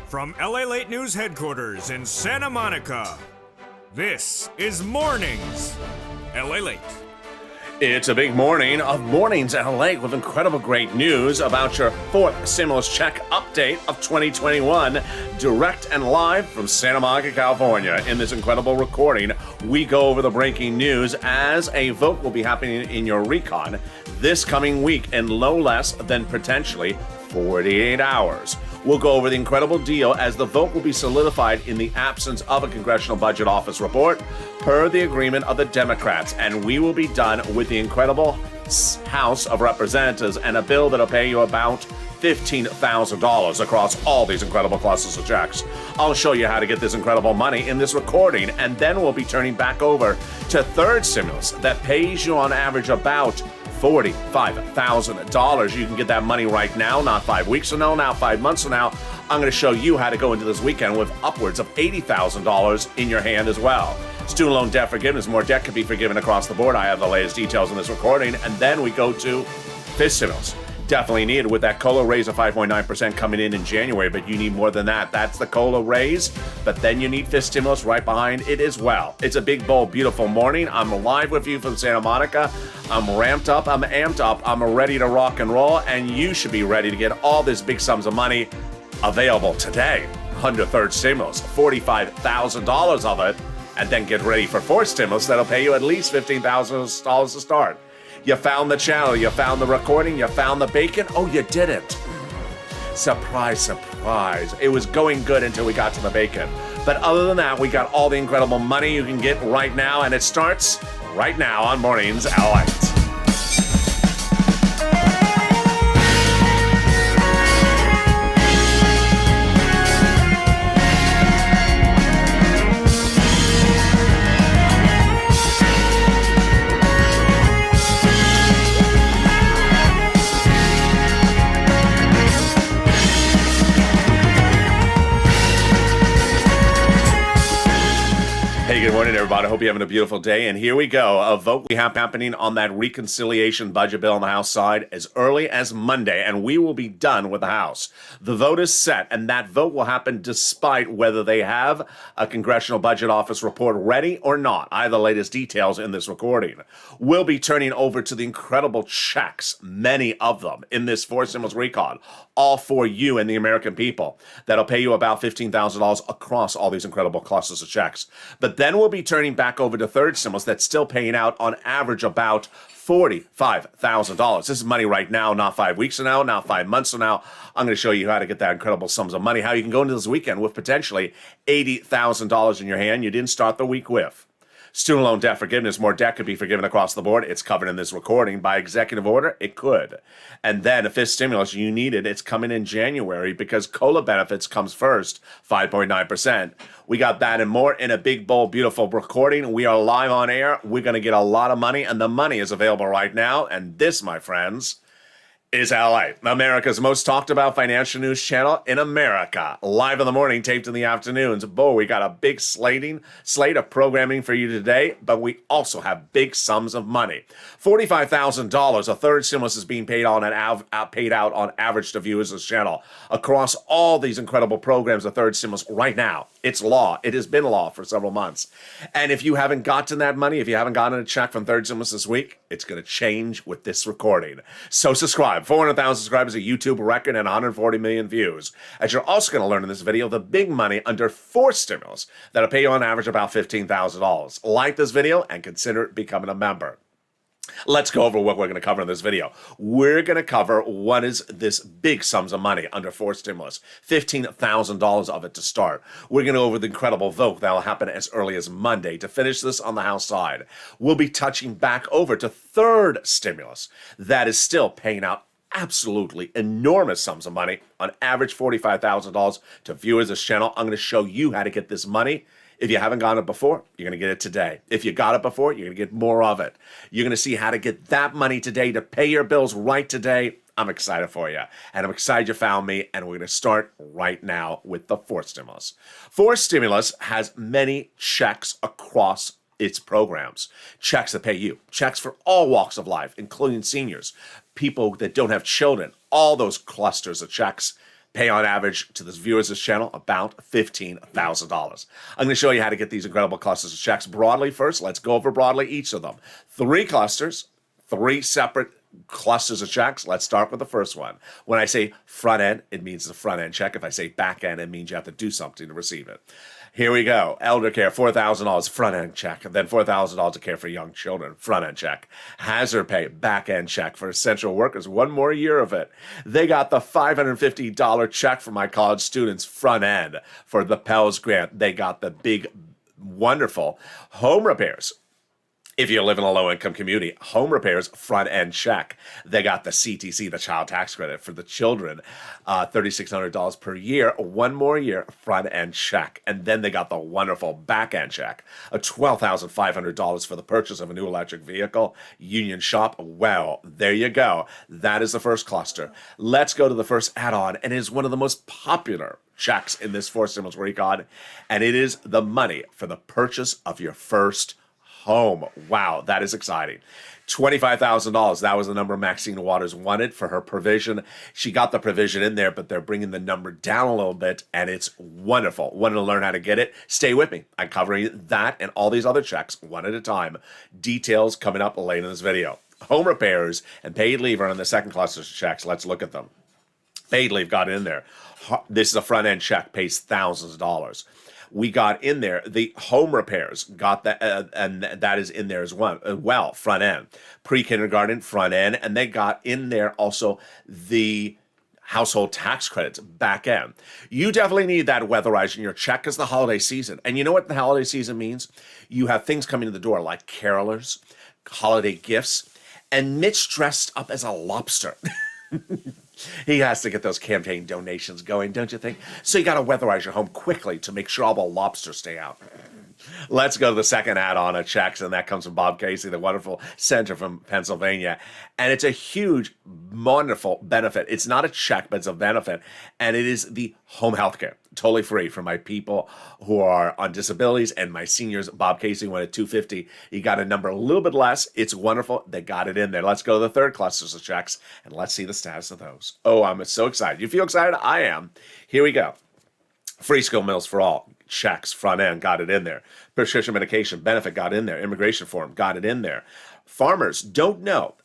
From LALATE News headquarters in Santa Monica, this is Mornings LALATE. It's a big morning of Mornings LA with incredible great news about your fourth stimulus check update of 2021, direct and live from Santa Monica, California. In this incredible recording, we go over the breaking news as a vote will be happening in your recon this coming week in no less than potentially 48 hours. We'll go over the incredible deal as the vote will be solidified in the absence of a Congressional Budget Office report per the agreement of the Democrats, and we will be done with the incredible House of Representatives and a bill that'll pay you about $15,000 across all these incredible clusters of checks. I'll show you how to get this incredible money in this recording, and then we'll be turning back over to third stimulus that pays you on average about $45,000. You can get that money right now, not 5 weeks from now, not 5 months from now. I'm going to show you how to go into this weekend with upwards of $80,000 in your hand as well. Student loan debt forgiveness, more debt can be forgiven across the board. I have the latest details in this recording. And then we go to fifth stimulus. Definitely needed with that COLA raise of 5.9% coming in January, but you need more than that. That's the COLA raise, but then you need fifth stimulus right behind it as well. It's a big, bold, beautiful morning. I'm live with you from Santa Monica. I'm ramped up, I'm amped up, I'm ready to rock and roll, and you should be ready to get all these big sums of money available today under third stimulus, $45,000 of it, and then get ready for fourth stimulus that'll pay you at least $15,000 to start. You found the channel, you found the recording, you found the bacon. Oh, you didn't. Surprise, surprise. It was going good until we got to the bacon. But other than that, we got all the incredible money you can get right now, and it starts right now on Mornings LALATE. Hey, good morning, everybody. I hope you're having a beautiful day. And here we go. A vote we have happening on that reconciliation budget bill on the House side as early as Monday, and we will be done with the House. The vote is set, and that vote will happen despite whether they have a Congressional Budget Office report ready or not. I have the latest details in this recording. We'll be turning over to the incredible checks, many of them, in this fourth stimulus recon, all for you and the American people. That'll pay you about $15,000 across all these incredible clusters of checks. But then we'll be turning back over to third stimulus that's still paying out on average about $45,000. This is money right now, not 5 weeks from now, not 5 months from now. I'm going to show you how to get that incredible sums of money, how you can go into this weekend with potentially $80,000 in your hand you didn't start the week with. Student loan debt forgiveness, more debt could be forgiven across the board. It's covered in this recording. By executive order, it could. And then a fifth stimulus, you need it. It's coming in January because COLA benefits comes first, 5.9%. We got that and more in a big, bold, beautiful recording. We are live on air. We're going to get a lot of money, and the money is available right now. And this, my friends, is LA, America's most talked about financial news channel in America. Live in the morning, taped in the afternoons. Boy, we got a big slate of programming for you today, but we also have big sums of money. $45,000, a third stimulus is being paid out on average to viewers of this channel. Across all these incredible programs, a third stimulus right now. It's law. It has been law for several months. And if you haven't gotten that money, if you haven't gotten a check from third stimulus this week, it's going to change with this recording. So subscribe. 400,000 subscribers, a YouTube record, and 140 million views. As you're also going to learn in this video, the big money under fourth stimulus that'll pay you on average about $15,000. Like this video and consider becoming a member. Let's go over what we're going to cover in this video. We're going to cover what is this big sums of money under fourth stimulus, $15,000 of it to start. We're going to go over the incredible vote that will happen as early as Monday to finish this on the House side. We'll be touching back over to third stimulus that is still paying out absolutely enormous sums of money, on average $45,000 to viewers of this channel. I'm going to show you how to get this money. If you haven't gotten it before, you're going to get it today. If you got it before, you're going to get more of it. You're going to see how to get that money today to pay your bills right today. I'm excited for you, and I'm excited you found me, and we're going to start right now with the fourth stimulus. Fourth stimulus has many checks across its programs. Checks that pay you. Checks for all walks of life, including seniors, people that don't have children, all those clusters of checks pay on average to this viewers this channel about $15,000. I'm going to show you how to get these incredible clusters of checks broadly first. Let's go over broadly each of them. 3 clusters, 3 separate clusters of checks. Let's start with the first one. When I say front end, it means the front end check. If I say back end, it means you have to do something to receive it. Here we go. Elder care, $4,000 front end check. And then $4,000 of care for young children, front end check. Hazard pay, back end check for essential workers, 1 more year of it. They got the $550 check for my college students, front end. For the Pels grant, they got the big, wonderful home repairs. If you live in a low-income community, home repairs, front-end check. They got the CTC, the child tax credit for the children, $3,600 per year, 1 more year, front-end check. And then they got the wonderful back-end check, $12,500 for the purchase of a new electric vehicle, union shop. Well, there you go. That is the first cluster. Let's go to the first add-on, and it is one of the most popular checks in this 4 stimulus recon, and it is the money for the purchase of your first home. Wow, that is exciting. $25,000. That was the number Maxine Waters wanted for her provision. She got the provision in there, but they're bringing the number down a little bit, and it's wonderful. Want to learn how to get it? Stay with me. I'm covering that and all these other checks one at a time. Details coming up later in this video. Home repairs and paid leave are on the second cluster of checks. Let's look at them. Paid leave got in there. This is a front-end check, pays thousands of dollars. We got in there the home repairs, got that, and that is in there as well, front end. Pre-kindergarten, front end, and they got in there also the household tax credits, back end. You definitely need that weatherizing your check because the holiday season. And you know what the holiday season means? You have things coming to the door like carolers, holiday gifts, and Mitch dressed up as a lobster. He has to get those campaign donations going, don't you think? So you got to weatherize your home quickly to make sure all the lobsters stay out. Let's go to the second add-on of checks, and that comes from Bob Casey, the wonderful senator from Pennsylvania. And it's a huge, wonderful benefit. It's not a check, but it's a benefit. And it is the home health care, totally free for my people who are on disabilities and my seniors. Bob Casey wanted $250. He got a number a little bit less. It's wonderful. They got it in there. Let's go to the third clusters of checks, and let's see the status of those. Oh, I'm so excited. You feel excited? I am. Here we go. Free school meals for all. Checks, front end, got it in there. Prescription medication benefit got in there. Immigration form got it in there. Farmers don't know.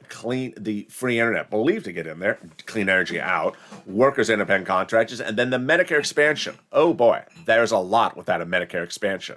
Clean the free internet, believed to get in there. Clean energy out. Workers, independent contractors, and then the Medicare expansion. Oh boy, there's a lot without a Medicare expansion.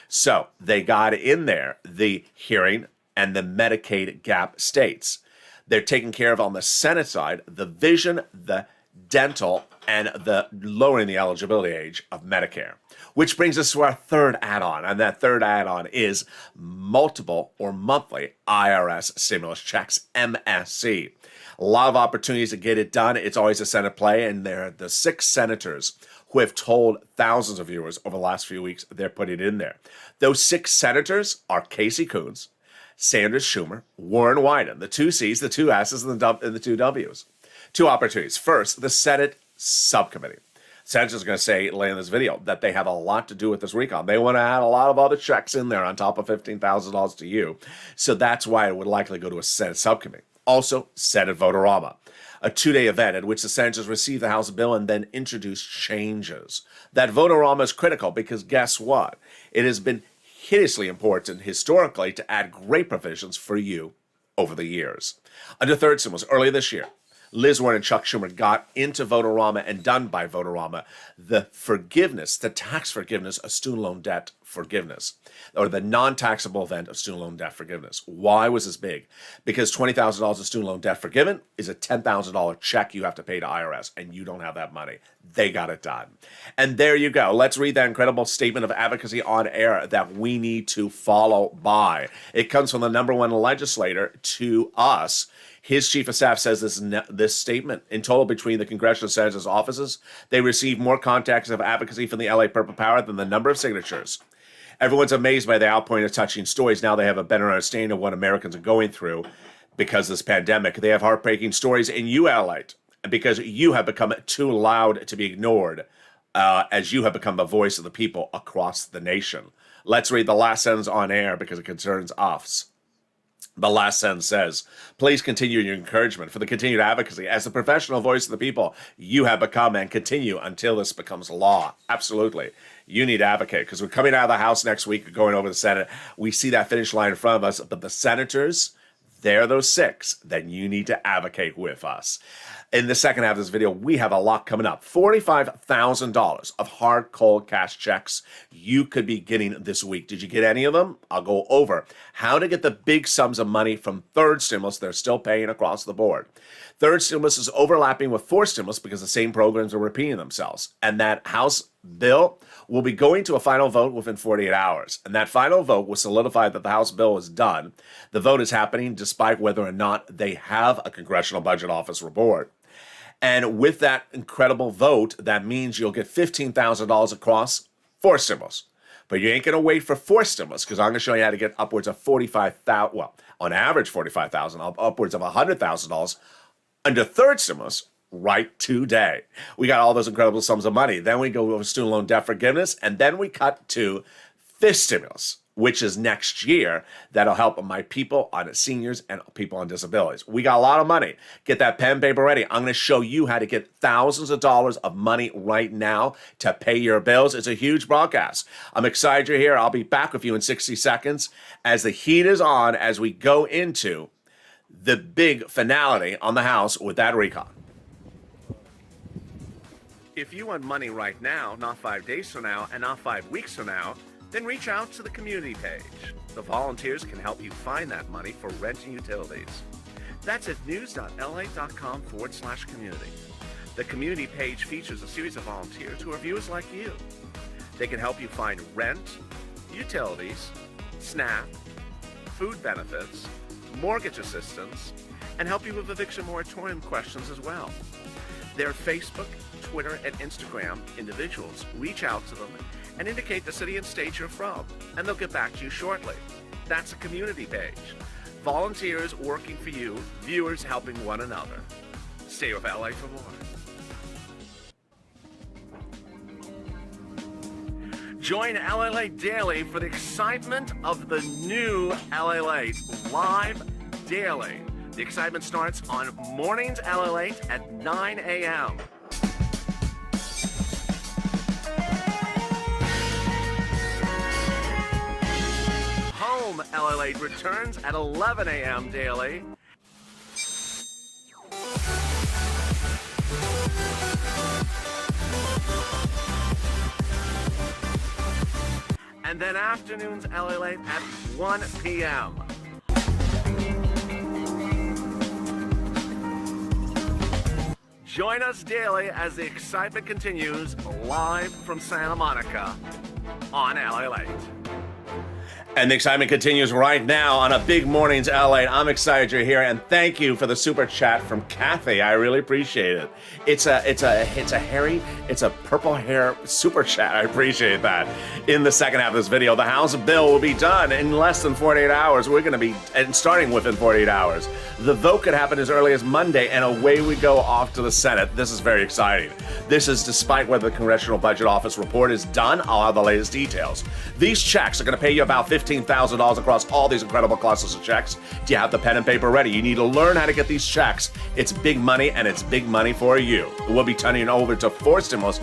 So they got in there the hearing and the Medicaid gap states. They're taking care of on the Senate side the vision, the dental, and the lowering the eligibility age of Medicare. Which brings us to our third add-on, and that third add-on is multiple or monthly IRS stimulus checks, MSC. A lot of opportunities to get it done. It's always a Senate play, and they're the 6 senators who have told thousands of viewers over the last few weeks they're putting it in there. Those 6 senators are Casey Coons, Sanders Schumer, Warren Wyden, the 2 C's, the 2 S's, and the 2 W's. 2 opportunities. First, the Senate subcommittee. Senators are going to say later in this video that they have a lot to do with this recon. They want to add a lot of other checks in there on top of $15,000 to you. So that's why it would likely go to a Senate subcommittee. Also, Senate Votorama, a 2-day event at which the senators receive the House bill and then introduce changes. That Votorama is critical because guess what? It has been hideously important historically to add great provisions for you over the years. Under third stimulus earlier this year, Liz Warren and Chuck Schumer got into Votorama and done by Votorama the forgiveness, the tax forgiveness of student loan debt forgiveness, or the non-taxable event of student loan debt forgiveness. Why was this big? Because $20,000 of student loan debt forgiven is a $10,000 check you have to pay to IRS, and you don't have that money. They got it done. And there you go. Let's read that incredible statement of advocacy on air that we need to follow by. It comes from the number 1 legislator to us. His chief of staff says this statement. In total, between the congressional and senators' offices, they received more contacts of advocacy from the LA Purple Power than the number of signatures. Everyone's amazed by the outpouring of touching stories. Now they have a better understanding of what Americans are going through because of this pandemic. They have heartbreaking stories, and you, LALATE, because you have become too loud to be ignored, as you have become the voice of the people across the nation. Let's read the last sentence on air because it concerns us. The last sentence says, please continue your encouragement for the continued advocacy. As the professional voice of the people, you have become and continue until this becomes law. Absolutely. You need to advocate because we're coming out of the House next week, going over the Senate. We see that finish line in front of us, but the senators, they're those 6 that you need to advocate with us. In the second half of this video, we have a lot coming up. $45,000 of hard, cold cash checks you could be getting this week. Did you get any of them? I'll go over how to get the big sums of money from third stimulus they're still paying across the board. Third stimulus is overlapping with fourth stimulus because the same programs are repeating themselves. And that House bill will be going to a final vote within 48 hours. And that final vote will solidify that the House bill is done. The vote is happening despite whether or not they have a Congressional Budget Office report. And with that incredible vote, that means you'll get $15,000 across 4 stimulus. But you ain't going to wait for 4 stimulus because I'm going to show you how to get upwards of $45,000, well, on average $45,000, upwards of $100,000 under third stimulus right today. We got all those incredible sums of money. Then we go over student loan debt forgiveness, and then we cut to fifth stimulus, which is next year. That'll help my people on seniors and people on disabilities. We got a lot of money. Get that pen and paper ready. I'm going to show you how to get thousands of dollars of money right now to pay your bills. It's a huge broadcast. I'm excited you're here. I'll be back with you in 60 seconds as the heat is on as we go into the big finality on the House with that recon. If you want money right now, not 5 days from now, and not 5 weeks from now, then reach out to the community page. The volunteers can help you find that money for rent and utilities. That's at news.la.com/community. The community page features a series of volunteers who are viewers like you. They can help you find rent, utilities, SNAP, food benefits, mortgage assistance, and help you with eviction moratorium questions as well. Their Facebook, Twitter, and Instagram individuals reach out to them and indicate the city and state you're from, and they'll get back to you shortly. That's a community page. Volunteers working for you, viewers helping one another. Stay with LA for more. Join LALATE Daily for the excitement of the new LALATE live daily. The excitement starts on Mornings LALATE at 9 a.m. Home LALATE returns at 11 a.m. daily. And then afternoons LALATE at 1 p.m. Join us daily as the excitement continues live from Santa Monica on LALATE. And the excitement continues right now on a Big Mornings LA. I'm excited you're here, and thank you for the super chat from Kathy. I really appreciate it. It's a purple hair super chat. I appreciate that. In the second half of this video, the House bill will be done in less than 48 hours. We're going to be starting within 48 hours. The vote could happen as early as Monday, and away we go off to the Senate. This is very exciting. This is despite whether the Congressional Budget Office report is done. I'll have the latest details. These checks are going to pay you about $15,000 across all these incredible classes of checks. Do you have the pen and paper ready? You need to learn how to get these checks. It's big money, and it's big money for you. We'll be turning over to fourth stimulus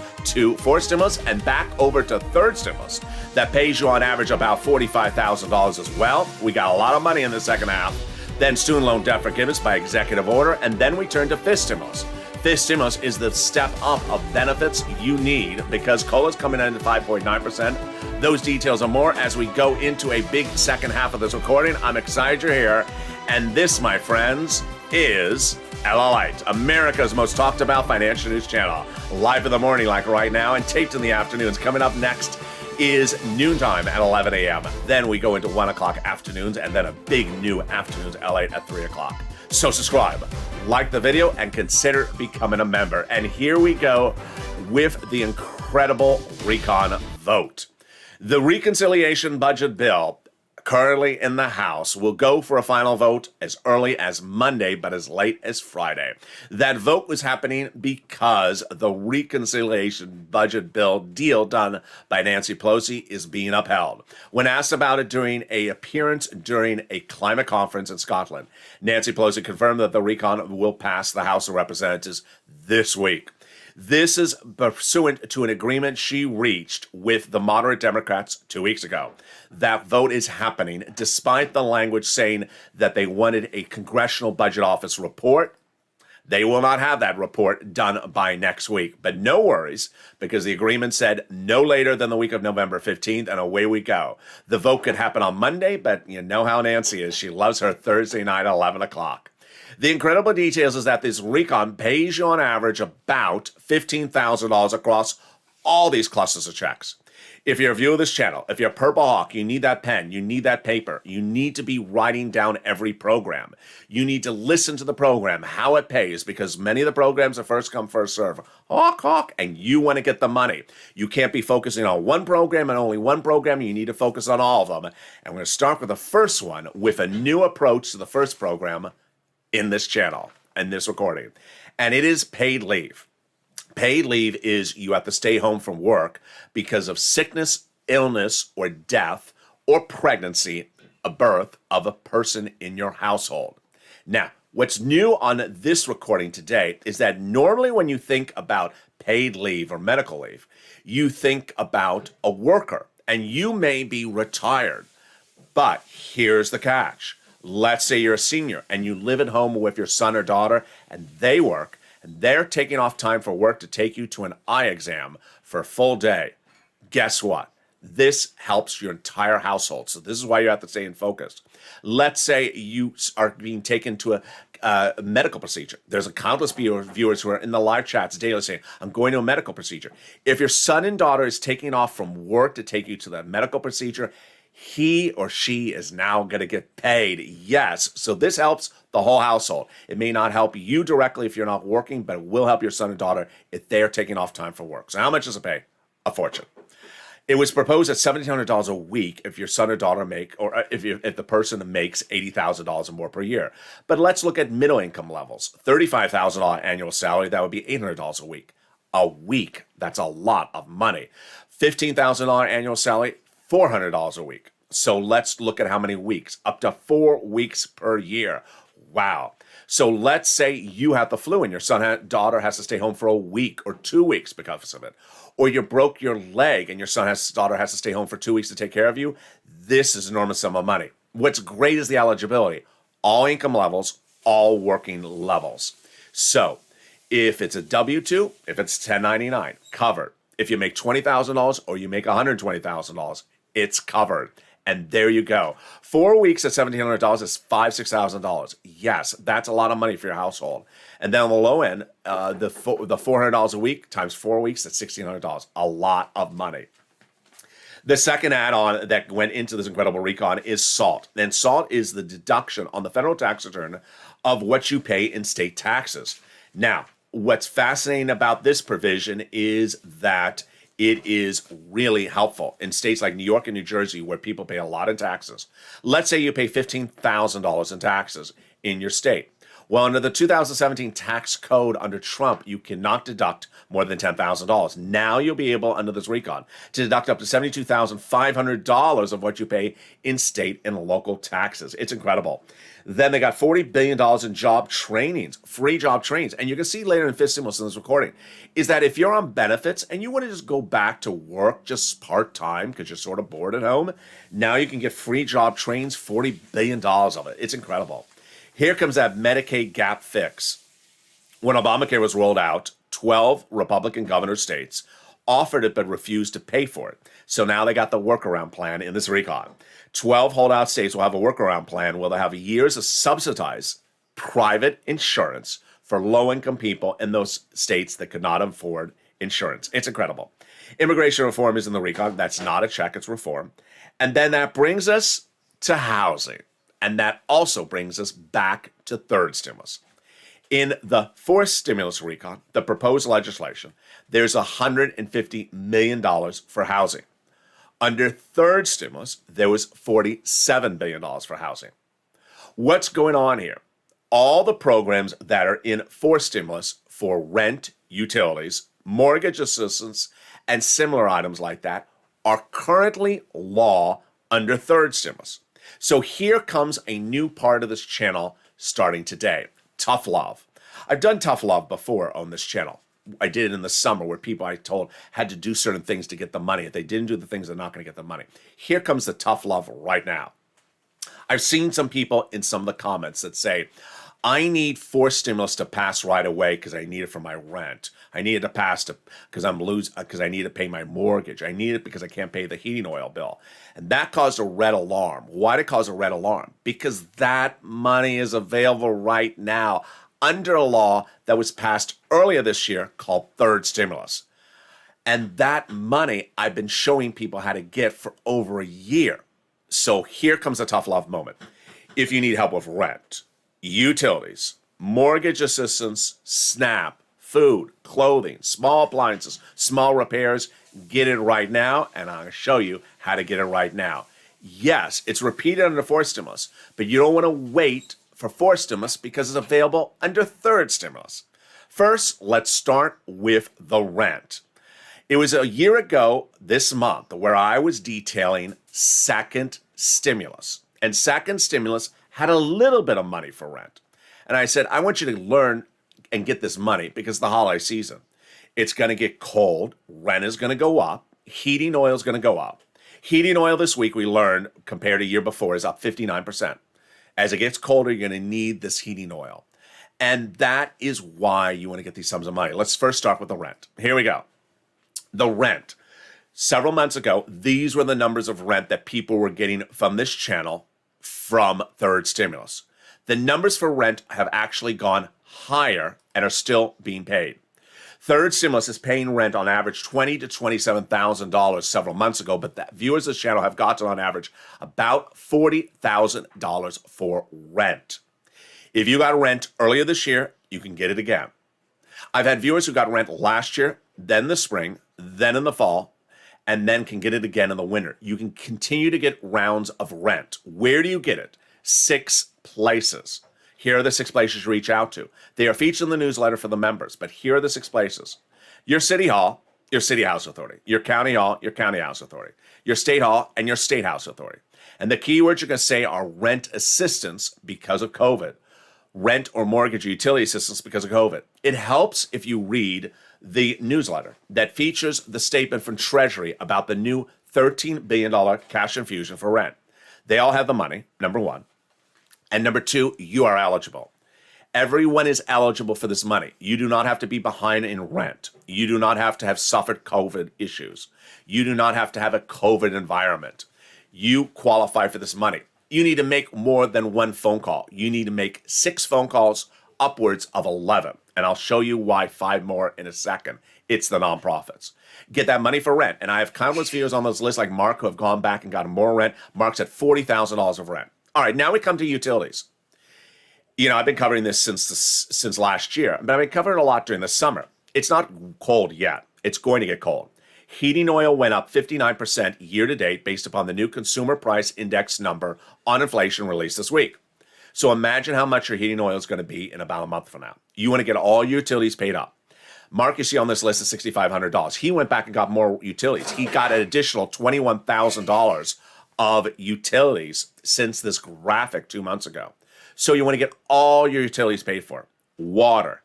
and back over to third stimulus. That pays you on average about $45,000 as well. We got a lot of money in the second half. Then student loan debt forgiveness by executive order, and then we turn to fifth stimulus. Fifth stimulus is the step up of benefits you need because COLA's coming in at 5.9%. Those details and more as we go into a big second half of this recording. I'm excited you're here. And this, my friends, is LALATE, America's most talked about financial news channel. Live in the morning like right now and taped in the afternoons. Coming up next is noontime at 11 a.m. Then we go into 1 o'clock afternoons and then a big new afternoons LALATE at 3 o'clock. So subscribe, like the video, and consider becoming a member. And here we go with the incredible recon vote. The reconciliation budget bill currently in the House will go for a final vote as early as Monday, but as late as Friday. That vote was happening because the reconciliation budget bill deal done by Nancy Pelosi is being upheld. When asked about it during an appearance during a climate conference in Scotland, Nancy Pelosi confirmed that the recon will pass the House of Representatives this week. This is pursuant to an agreement she reached with the moderate Democrats 2 weeks ago. That vote is happening despite the language saying that they wanted a Congressional Budget Office report. They will not have that report done by next week. But no worries, because the agreement said no later than the week of November 15th, and away we go. The vote could happen on Monday, but you know how Nancy is. She loves her Thursday night at 11 o'clock. The incredible details is that this recon pays you on average about $15,000 across all these clusters of checks. If you're a viewer of this channel, if you're a Purple Hawk, you need that pen, you need that paper, you need to be writing down every program. You need to listen to the program, how it pays, because many of the programs are first come, first serve. Hawk, hawk, and you want to get the money. You can't be focusing on one program and only one program. You need to focus on all of them. And we're going to start with the first one with a new approach to the first program in this channel and this recording. And it is paid leave. Paid leave is you have to stay home from work because of sickness, illness, or death, or pregnancy, a birth of a person in your household. Now, what's new on this recording today is that normally when you think about paid leave or medical leave, you think about a worker, and you may be retired. But here's the catch. Let's say you're a senior and you live at home with your son or daughter and they work and they're taking off time for work to take you to an eye exam for a full day. Guess what? This helps your entire household. So this is why you have to stay in focus. Let's say you are being taken to a medical procedure. There's a countless viewers who are in the live chats daily saying, I'm going to a medical procedure. If your son and daughter is taking off from work to take you to the medical procedure, he or she is now going to get paid. Yes. So this helps the whole household. It may not help you directly if you're not working, but it will help your son and daughter if they're taking off time for work. So how much does it pay? A fortune. It was proposed at $1,700 a week if your son or daughter or if the person makes $80,000 or more per year. But let's look at middle income levels. $35,000 annual salary, that would be $800 a week. A week. That's a lot of money. $15,000 annual salary, $400 a week. So let's look at how many weeks. Up to 4 weeks per year. Wow. So let's say you have the flu and your son and daughter has to stay home for a week or 2 weeks because of it. Or you broke your leg and your daughter has to stay home for 2 weeks to take care of you. This is an enormous sum of money. What's great is the eligibility. All income levels, all working levels. So if it's a W-2, if it's 1099, covered. If you make $20,000 or you make $120,000, it's covered. And there you go. 4 weeks at $1,700 is $6,000. Yes, that's a lot of money for your household. And then on the low end, the $400 a week times 4 weeks, that's $1,600. A lot of money. The second add-on that went into this incredible recon is SALT. And SALT is the deduction on the federal tax return of what you pay in state taxes. Now, what's fascinating about this provision is that it is really helpful in states like New York and New Jersey where people pay a lot in taxes. Let's say you pay $15,000 in taxes in your state. Well, under the 2017 tax code under Trump, you cannot deduct more than $10,000. Now you'll be able, under this recon, to deduct up to $72,500 of what you pay in state and local taxes. It's incredible. Then they got $40 billion in job trainings, free job trainings. And you can see later in fifth stimulus in this recording, is that if you're on benefits and you want to just go back to work just part-time because you're sort of bored at home, now you can get free job trainings, $40 billion of it. It's incredible. Here comes that Medicaid gap fix. When Obamacare was rolled out, 12 Republican governor states offered it but refused to pay for it. So now they got the workaround plan in this recon. 12 holdout states will have a workaround plan where they'll have years of subsidized private insurance for low-income people in those states that could not afford insurance. It's incredible. Immigration reform is in the recon. That's not a check, it's reform. And then that brings us to housing. And that also brings us back to third stimulus. In the fourth stimulus recon, the proposed legislation, there's $150 million for housing. Under third stimulus, there was $47 billion for housing. What's going on here? All the programs that are in fourth stimulus for rent, utilities, mortgage assistance, and similar items like that are currently law under third stimulus. So here comes a new part of this channel starting today, tough love. I've done tough love before on this channel. I did it in the summer where people I told had to do certain things to get the money. If they didn't do the things, they're not going to get the money. Here comes the tough love right now. I've seen some people in some of the comments that say, I need fourth stimulus to pass right away because I need it for my rent. I need it to pass because I need to pay my mortgage. I need it because I can't pay the heating oil bill. And that caused a red alarm. Why did it cause a red alarm? Because that money is available right now under a law that was passed earlier this year called third stimulus. And that money I've been showing people how to get for over a year. So here comes a tough love moment. If you need help with rent, utilities, mortgage assistance, SNAP, food, clothing, small appliances, small repairs, get it right now, and I'll show you how to get it right now. Yes, it's repeated under fourth stimulus, but you don't want to wait for fourth stimulus because it's available under third stimulus. First, let's start with the rent. It was a year ago this month where I was detailing second stimulus, and second stimulus had a little bit of money for rent. And I said, I want you to learn and get this money because the holiday season, it's going to get cold. Rent is going to go up. Heating oil is going to go up. Heating oil this week, we learned, compared to a year before, is up 59%. As it gets colder, you're going to need this heating oil. And that is why you want to get these sums of money. Let's first start with the rent. Here we go. The rent. Several months ago, these were the numbers of rent that people were getting from this channel from third stimulus. The numbers for rent have actually gone higher and are still being paid. Third stimulus is paying rent on average $20,000 to $27,000 several months ago, but the viewers of this channel have gotten on average about $40,000 for rent. If you got rent earlier this year, you can get it again. I've had viewers who got rent last year, then the spring, then in the fall, and then can get it again in the winter. You can continue to get rounds of rent. Where do you get it? 6 places. Here are the 6 places you reach out to. They are featured in the newsletter for the members, but here are the 6 places. Your city hall, your city house authority. Your county hall, your county house authority. Your state hall, and your state house authority. And the keywords you're going to say are rent assistance because of COVID. Rent or mortgage or utility assistance because of COVID. It helps if you read the newsletter that features the statement from Treasury about the new $13 billion cash infusion for rent. They all have the money, number one. And number 2, you are eligible. Everyone is eligible for this money. You do not have to be behind in rent. You do not have to have suffered COVID issues. You do not have to have a COVID environment. You qualify for this money. You need to make more than 1 phone call. You need to make 6 phone calls, upwards of 11. And I'll show you why 5 more in a second. It's the nonprofits. Get that money for rent. And I have countless viewers on this list like Mark who have gone back and gotten more rent. Mark's at $40,000 of rent. All right, now we come to utilities. You know, I've been covering this since last year, but I've been covering it a lot during the summer. It's not cold yet. It's going to get cold. Heating oil went up 59% year to date based upon the new consumer price index number on inflation released this week. So imagine how much your heating oil is going to be in about a month from now. You want to get all your utilities paid up. Mark, you see on this list is $6,500. He went back and got more utilities. He got an additional $21,000 of utilities since this graphic 2 months ago. So you want to get all your utilities paid for. Water,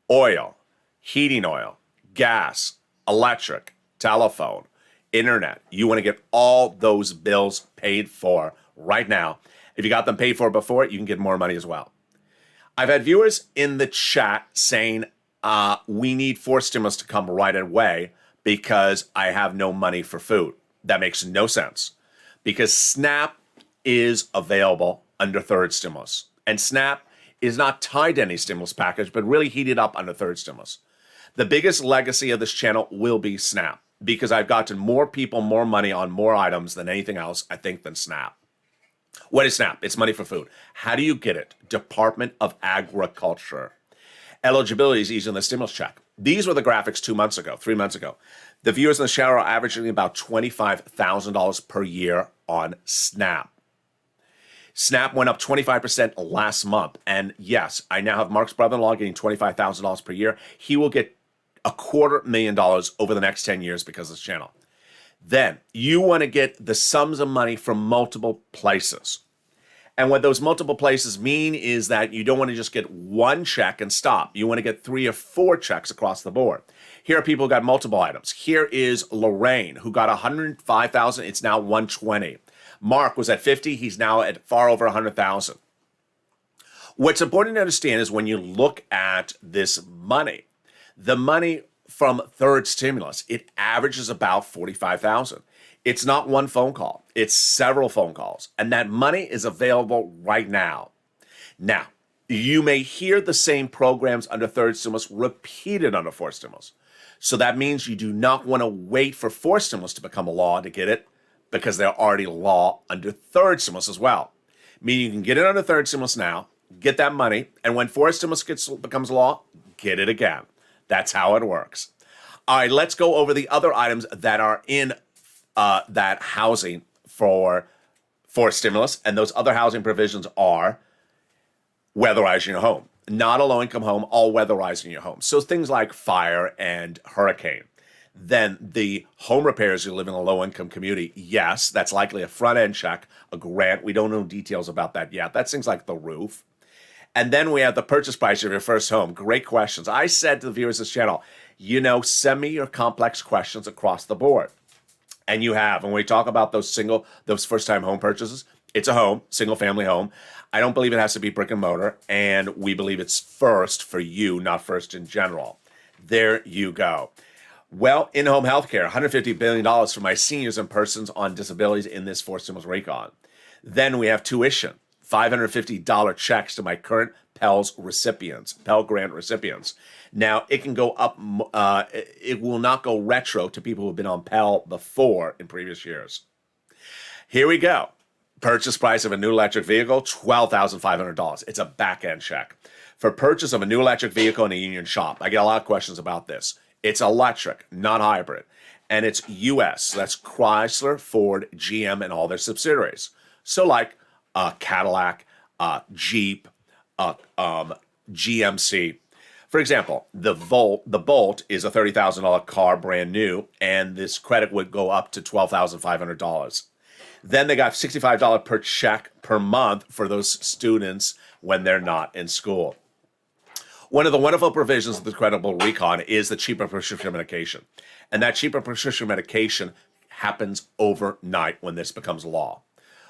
oil, heating oil, gas, electric, telephone, internet. You want to get all those bills paid for right now. If you got them paid for before, you can get more money as well. I've had viewers in the chat saying, we need fourth stimulus to come right away because I have no money for food. That makes no sense. Because SNAP is available under third stimulus. And SNAP is not tied to any stimulus package, but really heated up under third stimulus. The biggest legacy of this channel will be SNAP, because I've gotten more people more money on more items than anything else, I think, than SNAP. What is SNAP? It's money for food. How do you get it? Department of Agriculture. Eligibility is easy on the stimulus check. These were the graphics 2 months ago, 3 months ago. The viewers in the channel are averaging about $25,000 per year on Snap. Snap went up 25% last month. And yes, I now have Mark's brother-in-law getting $25,000 per year. He will get $250,000 over the next 10 years because of this channel. Then you want to get the sums of money from multiple places. And what those multiple places mean is that you don't want to just get one check and stop. You want to get 3 or 4 checks across the board. Here are people who got multiple items. Here is Lorraine, who got $105,000. It's now $120,000. Mark was at $50,000. He's now at far over $100,000. What's important to understand is when you look at this money, the money from third stimulus, it averages about $45,000. It's not one phone call. It's several phone calls. And that money is available right now. Now, you may hear the same programs under third stimulus repeated under fourth stimulus. So that means you do not want to wait for fourth stimulus to become a law to get it, because they're already law under third stimulus as well. Meaning you can get it under third stimulus now, get that money, and when fourth stimulus becomes law, get it again. That's how it works. All right, let's go over the other items that are in that housing for stimulus, and those other housing provisions are weatherizing your home. Not a low-income home, all weatherizing your home. So things like fire and hurricane. Then the home repairs, you live in a low-income community, yes, that's likely a front-end check, a grant. We don't know details about that yet. That's things like the roof. And then we have the purchase price of your first home. Great questions. I said to the viewers of this channel, send me your complex questions across the board. And you have. When we talk about those first-time home purchases, it's a home, single-family home. I don't believe it has to be brick and mortar, and we believe it's first for you, not first in general. There you go. Well, in-home healthcare, $150 billion for my seniors and persons on disabilities in this fourth stimulus recon. Then we have tuition, $550 checks to my current Pell Grant recipients. Now, it can go up, it will not go retro to people who have been on Pell before in previous years. Here we go. Purchase price of a new electric vehicle, $12,500. It's a back-end check. For purchase of a new electric vehicle in a union shop, I get a lot of questions about this. It's electric, not hybrid. And it's U.S. That's Chrysler, Ford, GM, and all their subsidiaries. So like Cadillac, Jeep, GMC. For example, the Bolt is a $30,000 car, brand new, and this credit would go up to $12,500. Then they got $65 per check per month for those students when they're not in school. One of the wonderful provisions of the credible recon is the cheaper prescription medication. And that cheaper prescription medication happens overnight when this becomes law.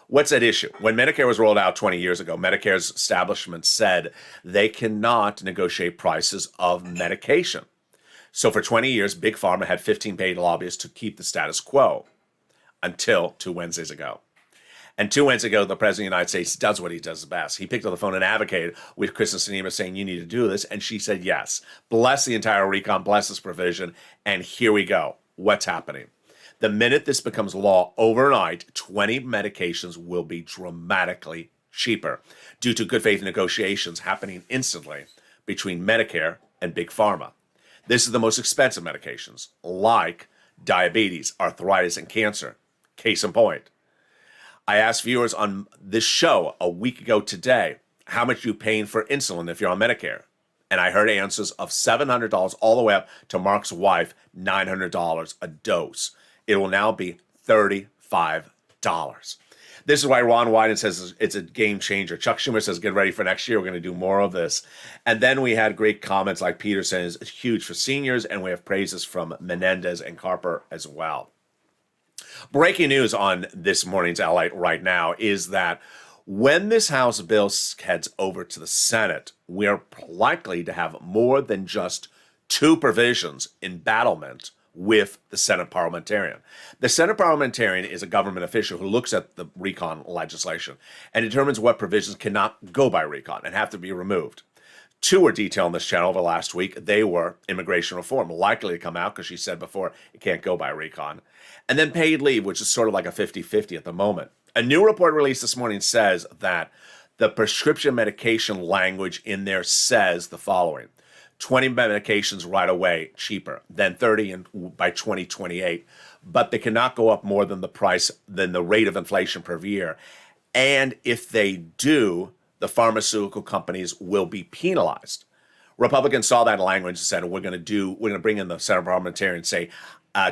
What's at issue? When Medicare was rolled out 20 years ago, Medicare's establishment said they cannot negotiate prices of medication. So for 20 years, Big Pharma had 15 paid lobbyists to keep the status quo until 2 Wednesdays ago. And 2 Wednesdays ago, the President of the United States does what he does best. He picked up the phone and advocated with Kristen Sinema saying, you need to do this. And she said, yes. Bless the entire recon, bless this provision. And here we go. What's happening? The minute this becomes law overnight, 20 medications will be dramatically cheaper due to good faith negotiations happening instantly between Medicare and Big Pharma. This is the most expensive medications, like diabetes, arthritis, and cancer. Case in point. I asked viewers on this show a week ago today, how much are you paying for insulin if you're on Medicare? And I heard answers of $700 all the way up to Mark's wife, $900 a dose. It will now be $35. This is why Ron Wyden says it's a game changer. Chuck Schumer says, get ready for next year. We're going to do more of this. And then we had great comments like Peter says, it's huge for seniors. And we have praises from Menendez and Carper as well. Breaking news on this morning's LALATE right now is that when this House bill heads over to the Senate, we are likely to have more than just 2 provisions in battlement with the Senate parliamentarian. The Senate parliamentarian is a government official who looks at the recon legislation and determines what provisions cannot go by recon and have to be removed. 2 were detailed on this channel over last week. They were immigration reform, likely to come out because she said before it can't go by recon. And then paid leave, which is sort of like a 50-50 at the moment. A new report released this morning says that the prescription medication language in there says the following. 20 medications right away cheaper, then 30 by 2028, but they cannot go up more than the rate of inflation per year. And if they do, the pharmaceutical companies will be penalized. Republicans saw that language and said, we're going to bring in the Senate parliamentarian and say,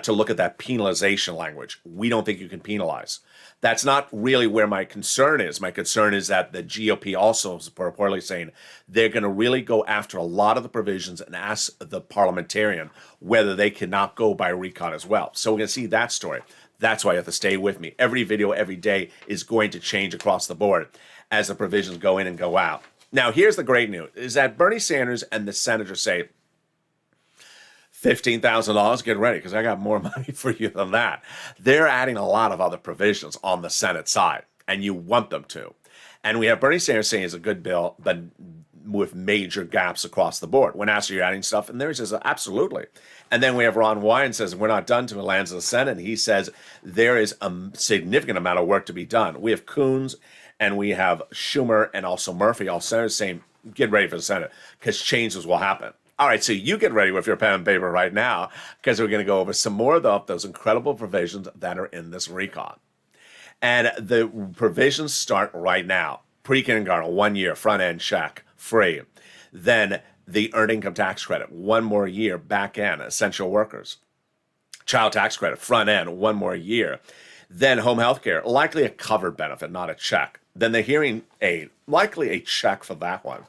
to look at that penalization language. We don't think you can penalize. That's not really where my concern is. My concern is that the GOP also is reportedly saying they're going to really go after a lot of the provisions and ask the parliamentarian whether they cannot go by recon as well. So we're going to see that story. That's why you have to stay with me. Every video, every day is going to change across the board as the provisions go in and go out. Now, here's the great news, is that Bernie Sanders and the senators say, $15,000, get ready, because I got more money for you than that. They're adding a lot of other provisions on the Senate side, and you want them to. And we have Bernie Sanders saying it's a good bill, but with major gaps across the board. When asked, are you adding stuff? And there he says, absolutely. And then we have Ron Wyden says, we're not done till it lands in the Senate. And he says there is a significant amount of work to be done. We have Coons and we have Schumer and also Murphy, all senators saying, get ready for the Senate, because changes will happen. All right, so you get ready with your pen and paper right now, because we're going to go over some more of those incredible provisions that are in this recon. And the provisions start right now. Pre-kindergarten, 1 year, front end check, free. Then the earned income tax credit, 1 more year, back end, essential workers. Child tax credit, front end, 1 more year. Then home health care, likely a covered benefit, not a check. Then the hearing aid, likely a check for that one.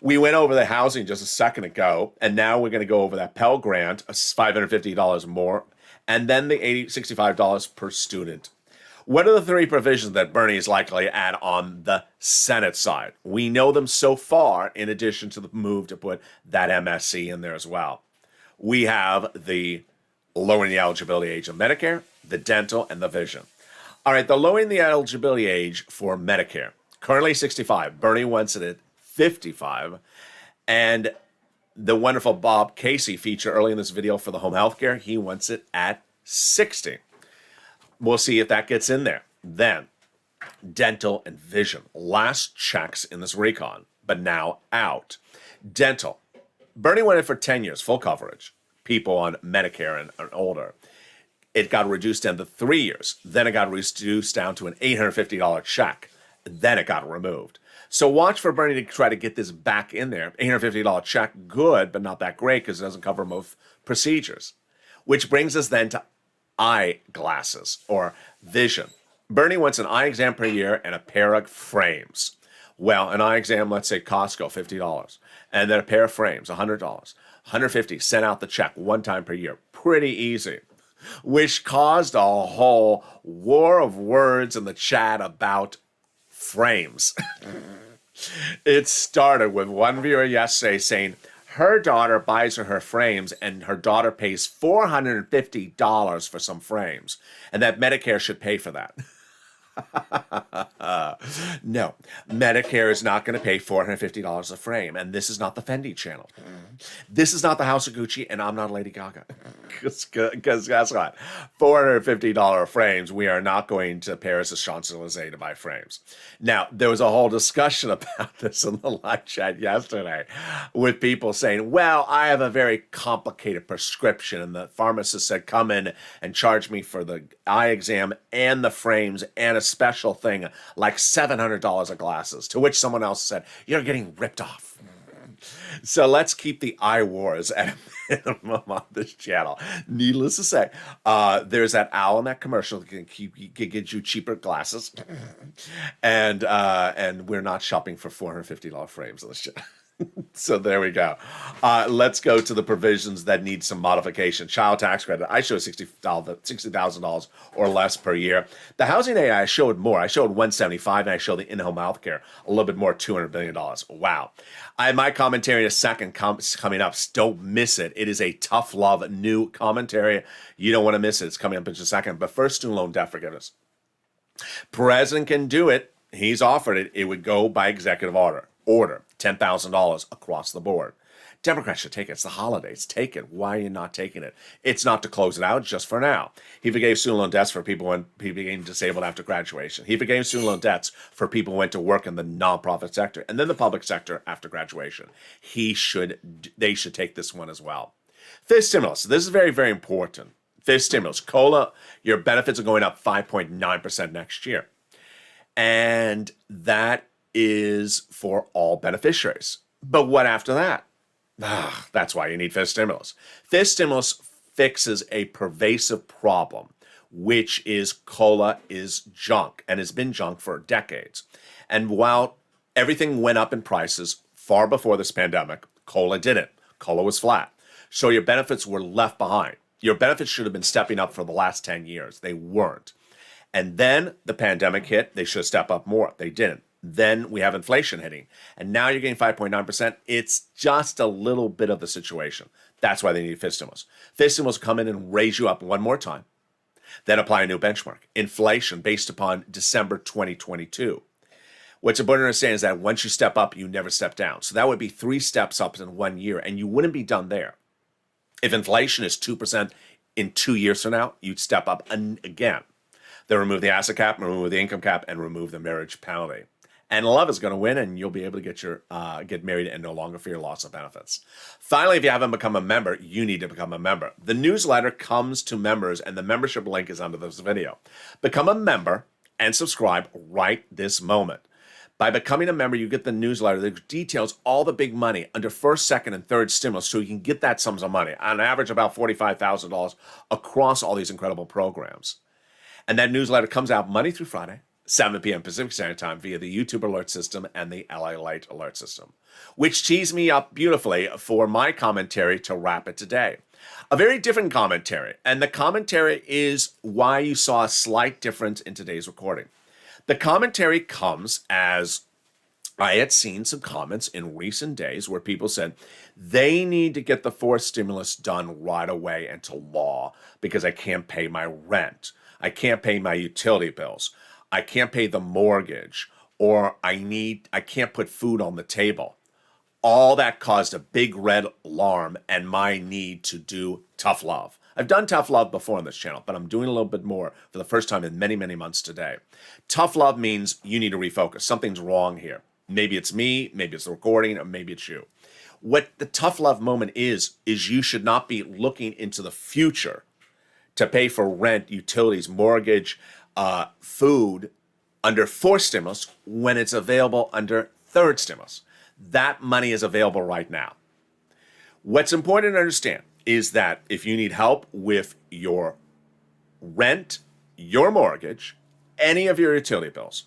We went over the housing just a second ago, and now we're going to go over that Pell Grant, $550 more, and then the $65 per student. What are the 3 provisions that Bernie is likely to add on the Senate side? We know them so far, in addition to the move to put that MSC in there as well. We have the lowering the eligibility age of Medicare, the dental, and the vision. All right, the lowering the eligibility age for Medicare, currently 65. Bernie wants it at 55, and the wonderful Bob Casey feature early in this video for the home health care, he wants it at 60. We'll see if that gets in there. Then, dental and vision, last checks in this recon, but now out. Dental, Bernie went in for 10 years, full coverage, people on Medicare and older. It got reduced down to 3 years. Then it got reduced down to an $850 check. Then it got removed. So watch for Bernie to try to get this back in there. $850 check, good, but not that great because it doesn't cover most procedures. Which brings us then to eyeglasses or vision. Bernie wants an eye exam per year and a pair of frames. Well, an eye exam, let's say Costco, $50. And then a pair of frames, $100. $150, sent out the check 1 time per year. Pretty easy. Which caused a whole war of words in the chat about frames. It started with one viewer yesterday saying her daughter buys her frames and her daughter pays $450 for some frames and that Medicare should pay for that. No, Medicare is not going to pay $450 a frame, and this is not the Fendi channel. This is not the House of Gucci, and I'm not Lady Gaga. Because guess what? $450 frames, we are not going to Paris or Champs-Elysees to buy frames. Now, there was a whole discussion about this in the live chat yesterday with people saying, well, I have a very complicated prescription, and the pharmacist said, come in and charge me for the eye exam and the frames and a special thing like $700 of glasses, to which someone else said, you're getting ripped off. So let's keep the eye wars at a minimum on this channel. Needless to say, there's that owl in that commercial that can get you cheaper glasses, and we're not shopping for $450 frames on this channel. So there we go. Let's go to the provisions that need some modification. Child tax credit. I showed $60,000 or less per year. The housing aid, I showed more. I showed $175, and I showed the in-home health care a little bit more, $200 billion. Wow. My commentary in a second coming up. Don't miss it. It is a tough love new commentary. You don't want to miss it. It's coming up in just a second. But first, student loan debt forgiveness. President can do it. He's offered it. It would go by executive order. $10,000 across the board. Democrats should take it. It's the holidays. Take it. Why are you not taking it? It's not to close it out, just for now. He forgave student loan debts for people when people became disabled after graduation. He forgave student loan debts for people who went to work in the nonprofit sector and then the public sector after graduation. They should take this one as well. Fifth stimulus. This is very, very important. Fifth stimulus. COLA, your benefits are going up 5.9% next year. And that is for all beneficiaries. But what after that? That's why you need fifth stimulus. Fifth stimulus fixes a pervasive problem, which is COLA is junk and has been junk for decades. And while everything went up in prices far before this pandemic, COLA didn't. COLA was flat. So your benefits were left behind. Your benefits should have been stepping up for the last 10 years. They weren't. And then the pandemic hit. They should step up more. They didn't. Then we have inflation hitting. And now you're getting 5.9%. It's just a little bit of the situation. That's why they need fifth stimulus. Fifth stimulus come in and raise you up one more time. Then apply a new benchmark. Inflation based upon December 2022. What's important to understand is that once you step up, you never step down. So that would be 3 steps up in 1 year, and you wouldn't be done there. If inflation is 2% in 2 years from now, you'd step up again. They'll remove the asset cap, remove the income cap, and remove the marriage penalty. And love is going to win, and you'll be able to get married and no longer fear loss of benefits. Finally, if you haven't become a member, you need to become a member. The newsletter comes to members, and the membership link is under this video. Become a member and subscribe right this moment. By becoming a member, you get the newsletter that details all the big money under first, second, and third stimulus, so you can get that sums of money, on average about $45,000 across all these incredible programs. And that newsletter comes out Monday through Friday, 7 p.m. Pacific Standard Time via the YouTube alert system and the LALATE alert system, which tees me up beautifully for my commentary to wrap it today. A very different commentary, and the commentary is why you saw a slight difference in today's recording. The commentary comes as I had seen some comments in recent days where people said they need to get the fourth stimulus done right away into law because I can't pay my rent. I can't pay my utility bills. I can't pay the mortgage, or I can't put food on the table. All that caused a big red alarm and my need to do tough love. I've done tough love before on this channel, but I'm doing a little bit more for the first time in many, many months today. Tough love means you need to refocus. Something's wrong here. Maybe it's me, maybe it's the recording, or maybe it's you. What the tough love moment is you should not be looking into the future to pay for rent, utilities, mortgage, food under fourth stimulus when it's available under third stimulus. That money is available right now. What's important to understand is that if you need help with your rent, your mortgage, any of your utility bills,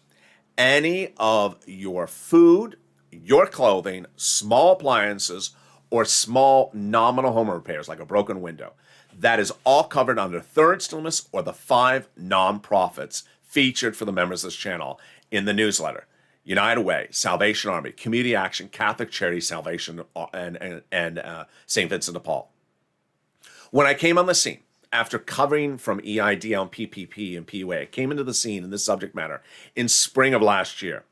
any of your food, your clothing, small appliances, or small nominal home repairs like a broken window, that is all covered under third stimulus or the 5 nonprofits featured for the members of this channel in the newsletter. United Way, Salvation Army, Community Action, Catholic Charity Salvation, and St. Vincent de Paul. When I came on the scene, after covering from EIDL and PPP and PUA, I came into the scene in this subject matter in spring of last year.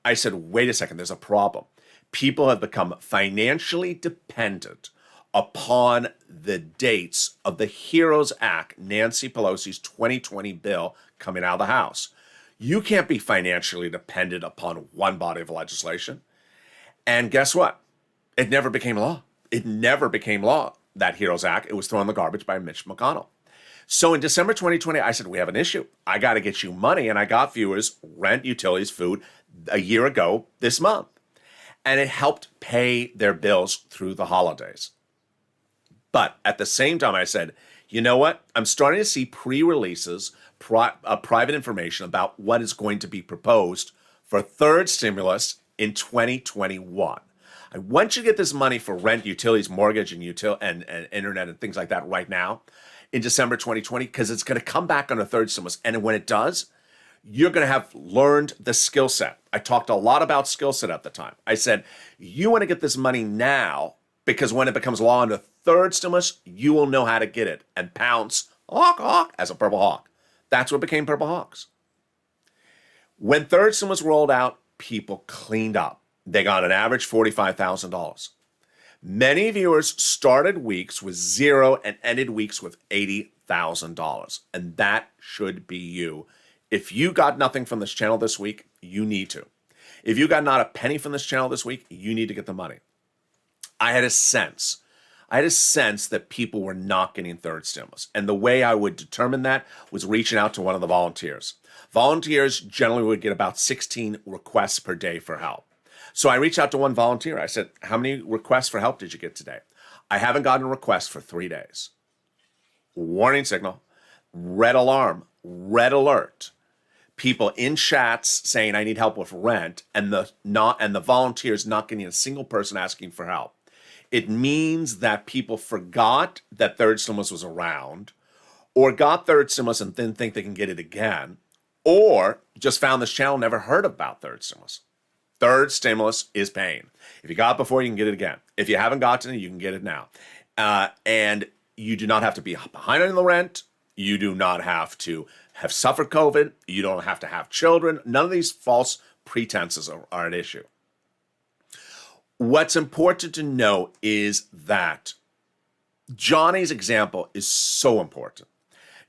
I said, wait a second, there's a problem. People have become financially dependent upon the dates of the HEROES Act, Nancy Pelosi's 2020 bill coming out of the House. You can't be financially dependent upon one body of legislation. And guess what? It never became law. It never became law, that HEROES Act. It was thrown in the garbage by Mitch McConnell. So in December 2020, I said, we have an issue. I got to get you money. And I got viewers, rent, utilities, food a year ago this month. And it helped pay their bills through the holidays. But at the same time, I said, you know what? I'm starting to see pre-releases, private information about what is going to be proposed for third stimulus in 2021. I want you to get this money for rent, utilities, mortgage, and internet and things like that right now in December 2020, because it's going to come back on a third stimulus. And when it does, you're going to have learned the skill set. I talked a lot about skill set at the time. I said, you want to get this money now because when it becomes law under third stimulus, you will know how to get it and pounce, hawk, hawk, as a purple hawk. That's what became Purple Hawks. When third stimulus rolled out, people cleaned up. They got an average $45,000. Many viewers started weeks with zero and ended weeks with $80,000. And that should be you. If you got nothing from this channel this week, you need to. If you got not a penny from this channel this week, you need to get the money. I had a sense that people were not getting third stimulus. And the way I would determine that was reaching out to one of the volunteers. Volunteers generally would get about 16 requests per day for help. So I reached out to one volunteer. I said, how many requests for help did you get today? I haven't gotten a request for 3 days. Warning signal, red alarm, red alert. People in chats saying I need help with rent, and the volunteers not getting a single person asking for help. It means that people forgot that third stimulus was around, or got third stimulus and then think they can get it again, or just found this channel, never heard about third stimulus. Third stimulus is paying. If you got it before, you can get it again. If you haven't gotten it, you can get it now. And you do not have to be behind on the rent. You do not have to have suffered COVID. You don't have to have children. None of these false pretenses are an issue. What's important to know is that Johnny's example is so important.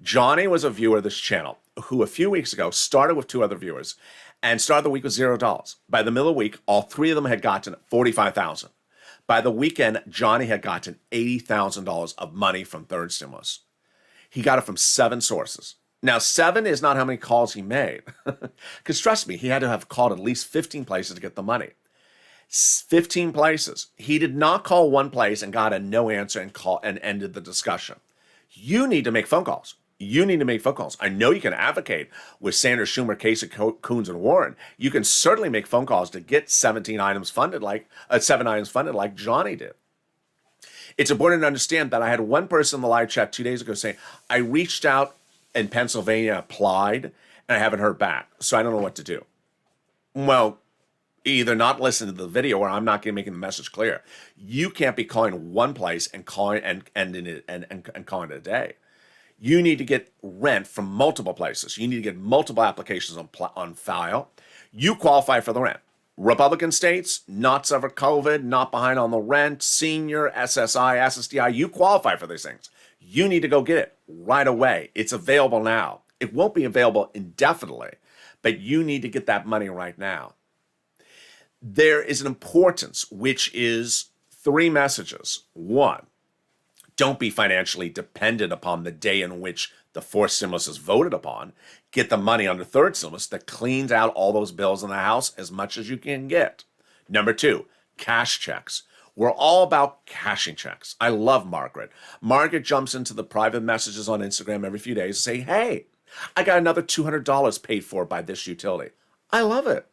Johnny was a viewer of this channel who a few weeks ago started with 2 other viewers and started the week with $0. By the middle of the week, all 3 of them had gotten $45,000. By the weekend, Johnny had gotten $80,000 of money from third stimulus. He got it from 7 sources. Now, 7 is not how many calls he made. Because trust me, he had to have called at least 15 places to get the money. 15 places. He did not call one place and got a no answer and ended the discussion. You need to make phone calls. You need to make phone calls. I know you can advocate with Sanders, Schumer, Kasich, Coons, and Warren. You can certainly make phone calls to get 7 items funded like Johnny did. It's important to understand that I had one person in the live chat 2 days ago saying, I reached out in Pennsylvania, applied, and I haven't heard back, so I don't know what to do. Well, either not listen to the video or I'm not making the message clear. You can't be calling one place and calling and calling it a day. You need to get rent from multiple places. You need to get multiple applications on file. You qualify for the rent. Republican states, not suffer COVID, not behind on the rent, senior, SSI, SSDI, you qualify for these things. You need to go get it right away. It's available now. It won't be available indefinitely, but you need to get that money right now. There is an importance, which is 3 messages. 1, don't be financially dependent upon the day in which the 4th stimulus is voted upon. Get the money under 3rd stimulus that cleans out all those bills in the house as much as you can get. Number 2, cash checks. We're all about cashing checks. I love Margaret. Margaret jumps into the private messages on Instagram every few days and say, hey, I got another $200 paid for by this utility. I love it.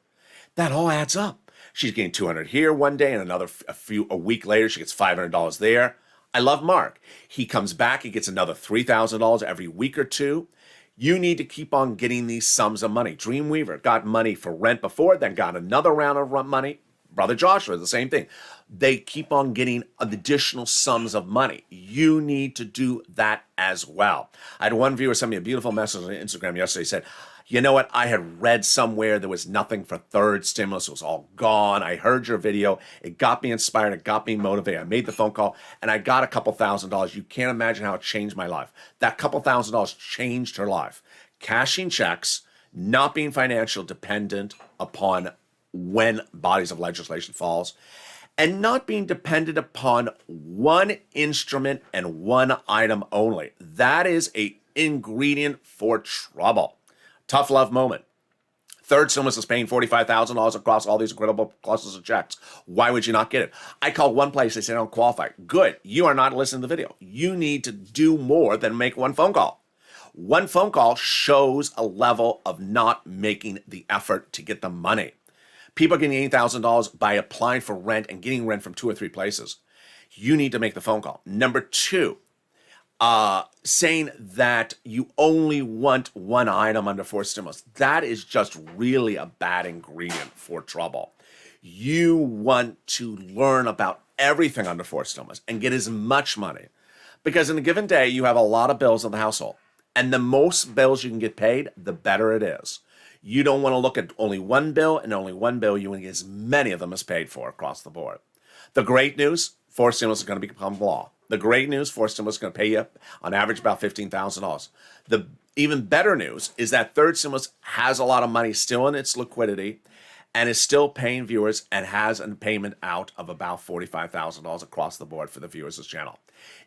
That all adds up. She's getting $200 here one day and a week later she gets $500 there. I love Mark. He comes back, he gets another $3,000 every week or 2. You need to keep on getting these sums of money. Dreamweaver got money for rent before, then got another round of money. Brother Joshua, the same thing. They keep on getting additional sums of money. You need to do that as well. I had one viewer send me a beautiful message on Instagram yesterday. He said, you know what? I had read somewhere there was nothing for 3rd stimulus. It was all gone. I heard your video. It got me inspired. It got me motivated. I made the phone call and I got a couple $1,000s. You can't imagine how it changed my life. That couple $1,000s changed her life. Cashing checks, not being financial dependent upon when bodies of legislation falls, and not being dependent upon one instrument and one item only. That is an ingredient for trouble. Tough love moment. 3rd stimulus is paying $45,000 across all these incredible clusters of checks. Why would you not get it? I called one place. They said I don't qualify. Good. You are not listening to the video. You need to do more than make one phone call. One phone call shows a level of not making the effort to get the money. People are getting $8,000 by applying for rent and getting rent from 2 or 3 places. You need to make the phone call. Number 2, saying that you only want one item under 4th stimulus. That is just really a bad ingredient for trouble. You want to learn about everything under 4th stimulus and get as much money. Because in a given day, you have a lot of bills in the household. And the most bills you can get paid, the better it is. You don't want to look at only one bill and only one bill. You want to get as many of them as paid for across the board. The great news, fourth stimulus is going to become law. The great news, fourth stimulus is going to pay you on average about $15,000. The even better news is that third stimulus has a lot of money still in its liquidity and is still paying viewers and has a payment out of about $45,000 across the board for the viewers of this channel.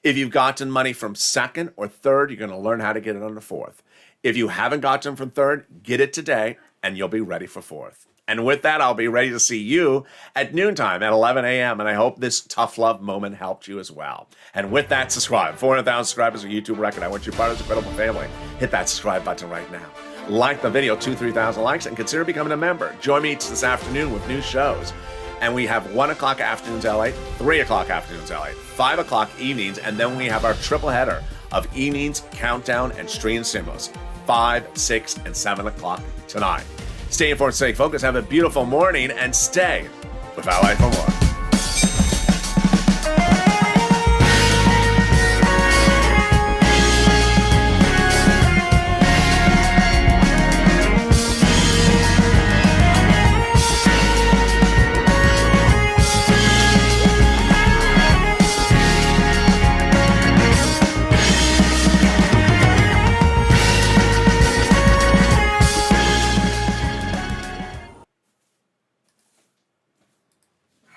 If you've gotten money from second or third, you're going to learn how to get it on the fourth. If you haven't gotten from third, get it today and you'll be ready for fourth. And with that, I'll be ready to see you at noontime at 11 a.m. And I hope this tough love moment helped you as well. And with that, subscribe. 400,000 subscribers, a YouTube record. I want you part of this incredible family. Hit that subscribe button right now. Like the video, 2,000-3,000 likes, and consider becoming a member. Join me this afternoon with new shows. And we have 1 o'clock afternoons LA, 3 o'clock afternoons LA, 5 o'clock evenings, and then we have our triple header of evenings, countdown, and stream stimulus, 5, 6, and 7 o'clock tonight. Stay informed, stay focused, have a beautiful morning, and stay with LA for more.